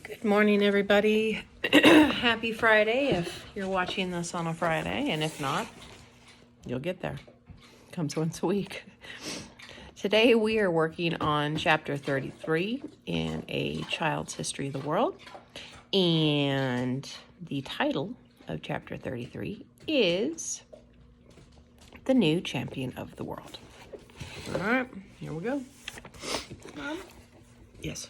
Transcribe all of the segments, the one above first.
Good morning, everybody. Happy Friday if you're watching this on a Friday, and if not, you'll get there. Comes once a week. Today we are working on chapter 33 in A Child's History of the World, and the title of chapter 33 is The New Champion of the World. All right, here we go. Mom? Yes.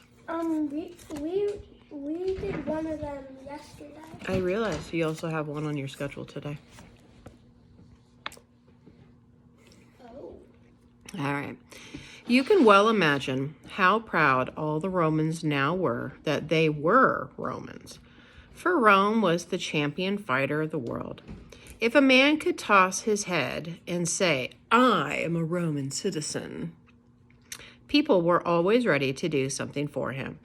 We did one of them yesterday. I realize you also have one on your schedule today. Oh. All right. You can well imagine how proud all the Romans now were that they were Romans. For Rome was the champion fighter of the world. If a man could toss his head and say, "I am a Roman citizen," people were always ready to do something for him,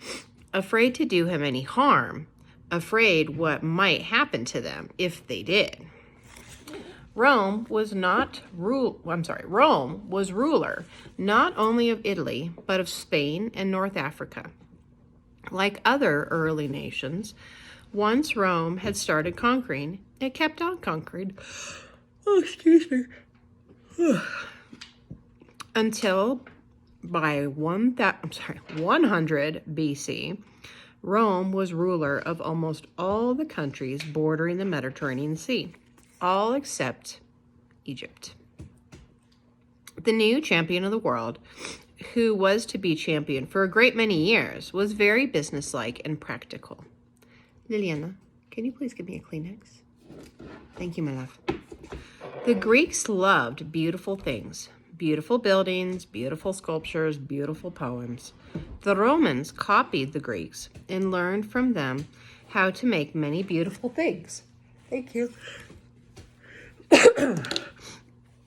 afraid to do him any harm, afraid what might happen to them if they did. Rome was ruler not only of Italy, but of Spain and North Africa. Like other early nations, once Rome had started conquering, it kept on conquering. Until by 100 BC, Rome was ruler of almost all the countries bordering the Mediterranean Sea, all except Egypt. The new champion of the world, who was to be champion for a great many years, was very businesslike and practical. Liliana, can you please give me a Kleenex? Thank you, my love. The Greeks loved beautiful things. Beautiful buildings, beautiful sculptures, beautiful poems. The Romans copied the Greeks and learned from them how to make many beautiful things. Thank you.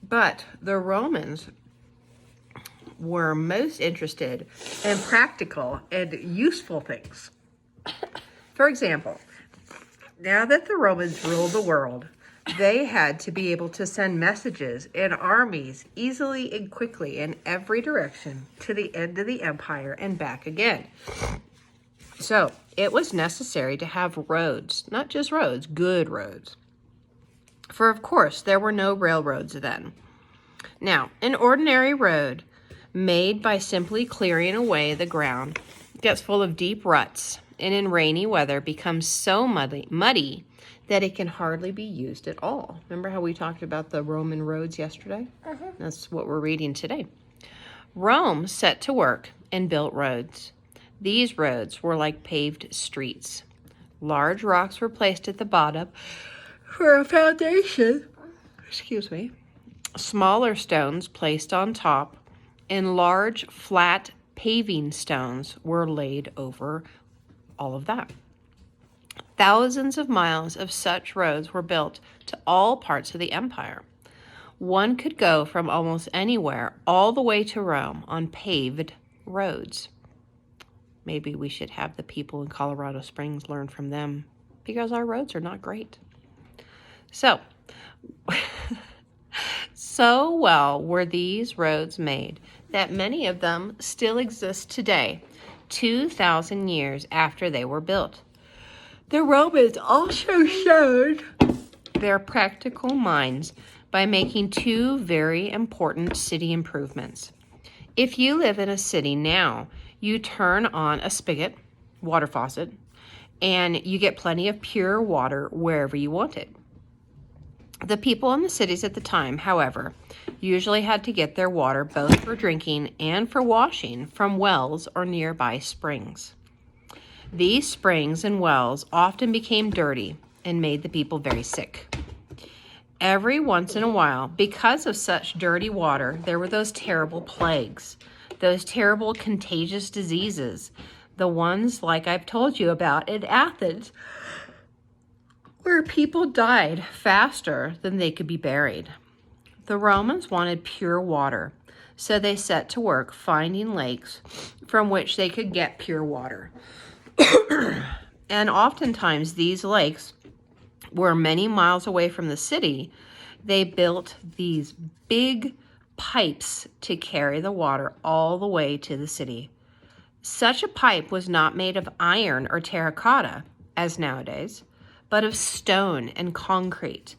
But the Romans were most interested in practical and useful things. For example, now that the Romans ruled the world, they had to be able to send messages and armies easily and quickly in every direction to the end of the empire and back again. So it was necessary to have roads, not just roads, good roads. For of course, there were no railroads then. Now, an ordinary road made by simply clearing away the ground gets full of deep ruts, and in rainy weather becomes so muddy that it can hardly be used at all. Remember how we talked about the Roman roads yesterday? Uh-huh. That's what we're reading today. Rome set to work and built roads. These roads were like paved streets. Large rocks were placed at the bottom for a foundation. Smaller stones placed on top, and large flat paving stones were laid over all of that. Thousands of miles of such roads were built to all parts of the empire. One could go from almost anywhere all the way to Rome on paved roads. Maybe we should have the people in Colorado Springs learn from them, because our roads are not great. So well were these roads made that many of them still exist today, 2,000 years after they were built. The Romans also showed their practical minds by making two very important city improvements. If you live in a city now, you turn on a spigot, water faucet, and you get plenty of pure water wherever you want it. The people in the cities at the time, however, usually had to get their water both for drinking and for washing from wells or nearby springs. These springs and wells often became dirty and made the people very sick. Every once in a while, because of such dirty water, there were those terrible plagues, those terrible contagious diseases, the ones like I've told you about in Athens, where people died faster than they could be buried. The Romans wanted pure water, so they set to work finding lakes from which they could get pure water. And oftentimes these lakes were many miles away from the city. They built these big pipes to carry the water all the way to the city. Such a pipe was not made of iron or terracotta, as nowadays, but of stone and concrete,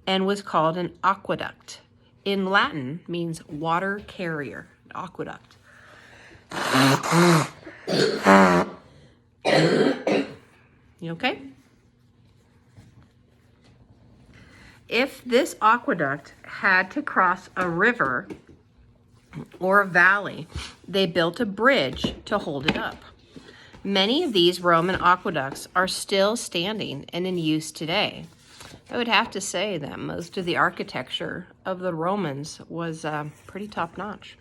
and was called an aqueduct. In Latin, means water carrier. Aqueduct. You okay? If this aqueduct had to cross a river or a valley, they built a bridge to hold it up. Many of these Roman aqueducts are still standing and in use today. I would have to say that most of the architecture of the Romans was pretty top-notch.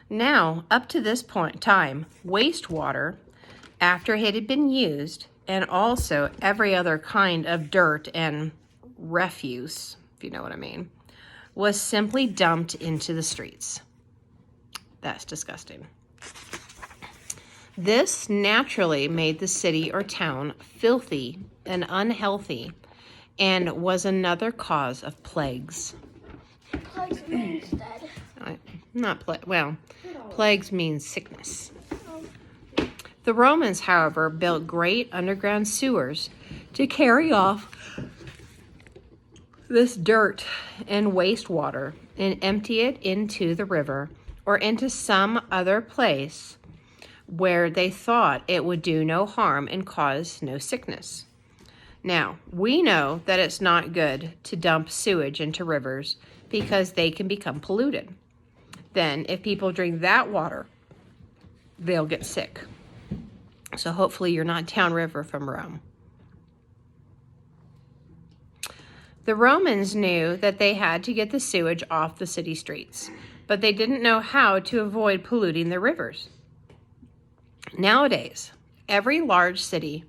Now, up to this time, wastewater, after it had been used, and also every other kind of dirt and refuse, if you know what I mean, was simply dumped into the streets. That's disgusting. This naturally made the city or town filthy and unhealthy, and was another cause of plagues. Plagues means dead. Plagues means sickness. The Romans, however, built great underground sewers to carry off this dirt and wastewater and empty it into the river or into some other place where they thought it would do no harm and cause no sickness. Now, we know that it's not good to dump sewage into rivers because they can become polluted. Then, if people drink that water, they'll get sick. So hopefully you're not downriver from Rome. The Romans knew that they had to get the sewage off the city streets, but they didn't know how to avoid polluting the rivers. Nowadays, every large city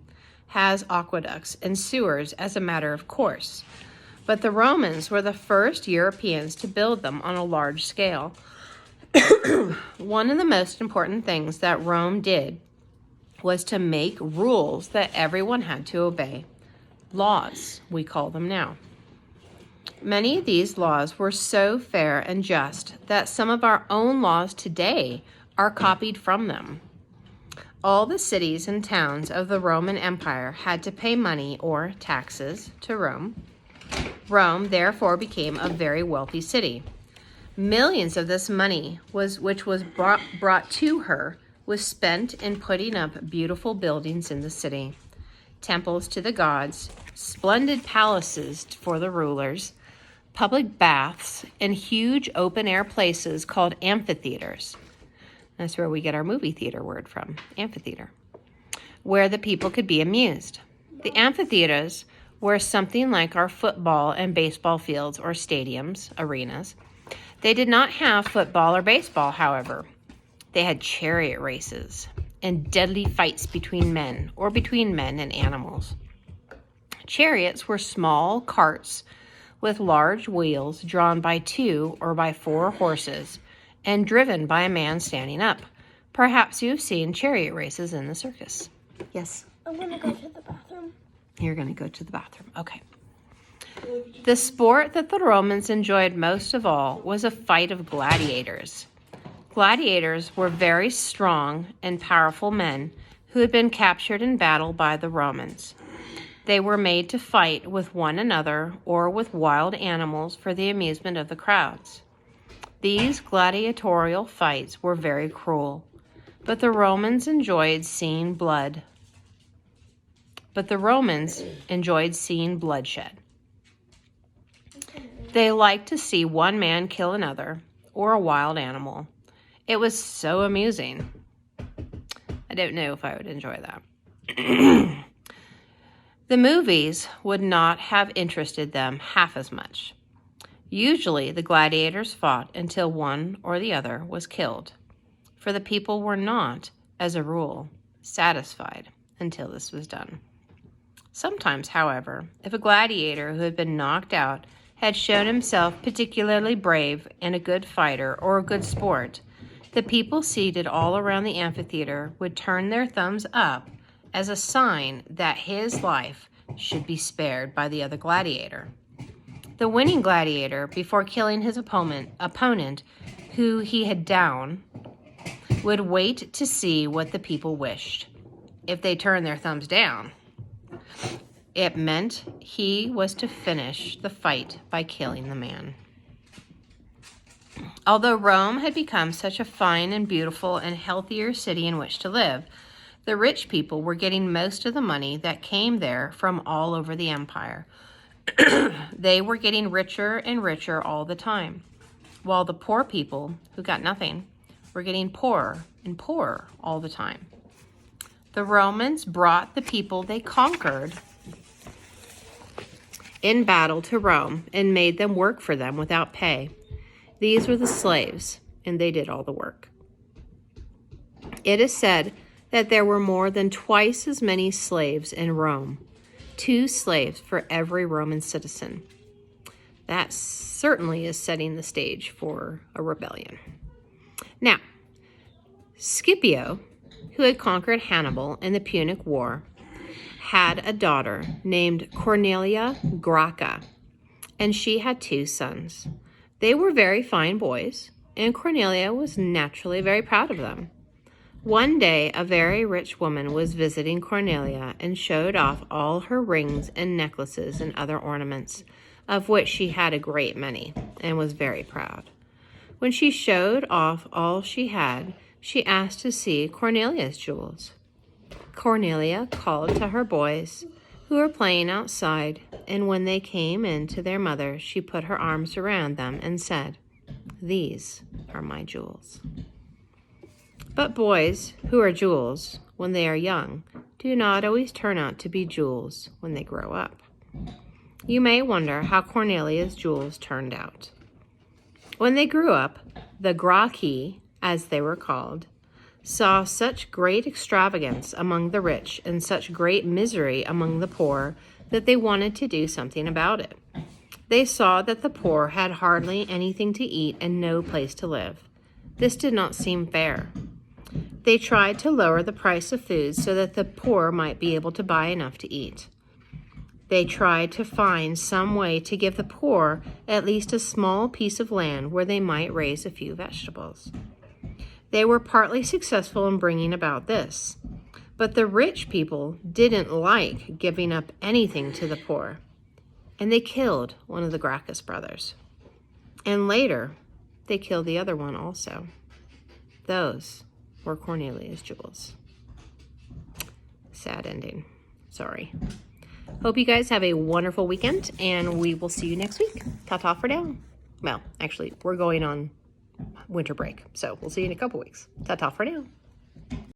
has aqueducts and sewers as a matter of course, but the Romans were the first Europeans to build them on a large scale. One of the most important things that Rome did was to make rules that everyone had to obey. Laws, we call them now. Many of these laws were so fair and just that some of our own laws today are copied from them. All the cities and towns of the Roman Empire had to pay money or taxes to Rome. Rome therefore became a very wealthy city. Millions of this money which was brought to her was spent in putting up beautiful buildings in the city, temples to the gods, splendid palaces for the rulers, public baths, and huge open-air places called amphitheaters. That's where we get our movie theater word from, amphitheater, where the people could be amused. The amphitheaters were something like our football and baseball fields or stadiums, arenas. They did not have football or baseball, however. They had chariot races and deadly fights between men or between men and animals. Chariots were small carts with large wheels drawn by 2 or by 4 horses and driven by a man standing up. Perhaps you've seen chariot races in the circus. Yes? I'm going to go to the bathroom. You're going to go to the bathroom. Okay. The sport that the Romans enjoyed most of all was a fight of gladiators. Gladiators were very strong and powerful men who had been captured in battle by the Romans. They were made to fight with one another or with wild animals for the amusement of the crowds. These gladiatorial fights were very cruel, but the Romans enjoyed seeing bloodshed. They liked to see one man kill another or a wild animal. It was so amusing. I don't know if I would enjoy that. The movies would not have interested them half as much. Usually, the gladiators fought until one or the other was killed, for the people were not, as a rule, satisfied until this was done. Sometimes, however, if a gladiator who had been knocked out had shown himself particularly brave and a good fighter or a good sport, the people seated all around the amphitheater would turn their thumbs up as a sign that his life should be spared by the other gladiator. The winning gladiator, before killing his opponent who he had down, would wait to see what the people wished. If they turned their thumbs down, it meant he was to finish the fight by killing the man. Although Rome had become such a fine and beautiful and healthier city in which to live, the rich people were getting most of the money that came there from all over the empire. They were getting richer and richer all the time, while the poor people, who got nothing, were getting poorer and poorer all the time. The Romans brought the people they conquered in battle to Rome and made them work for them without pay. These were the slaves, and they did all the work. It is said that there were more than twice as many slaves in Rome, 2 slaves for every Roman citizen. That certainly is setting the stage for a rebellion. Now, Scipio, who had conquered Hannibal in the Punic War, had a daughter named Cornelia Graccha, and she had 2 sons. They were very fine boys, and Cornelia was naturally very proud of them. One day, a very rich woman was visiting Cornelia and showed off all her rings and necklaces and other ornaments, of which she had a great many, and was very proud. When she showed off all she had, she asked to see Cornelia's jewels. Cornelia called to her boys, who were playing outside, and when they came in to their mother, she put her arms around them and said, "These are my jewels." But boys who are jewels when they are young do not always turn out to be jewels when they grow up. You may wonder how Cornelia's jewels turned out. When they grew up, the Gracchi, as they were called, saw such great extravagance among the rich and such great misery among the poor that they wanted to do something about it. They saw that the poor had hardly anything to eat and no place to live. This did not seem fair. They tried to lower the price of food so that the poor might be able to buy enough to eat. They tried to find some way to give the poor at least a small piece of land where they might raise a few vegetables. They were partly successful in bringing about this, but the rich people didn't like giving up anything to the poor, and they killed one of the Gracchus brothers. And later, they killed the other one also. Those were Cornelia's jewels. Sad ending. Sorry. Hope you guys have a wonderful weekend, and we will see you next week. Ta-ta for now. Well, actually, we're going on winter break, so we'll see you in a couple weeks. Ta-ta for now.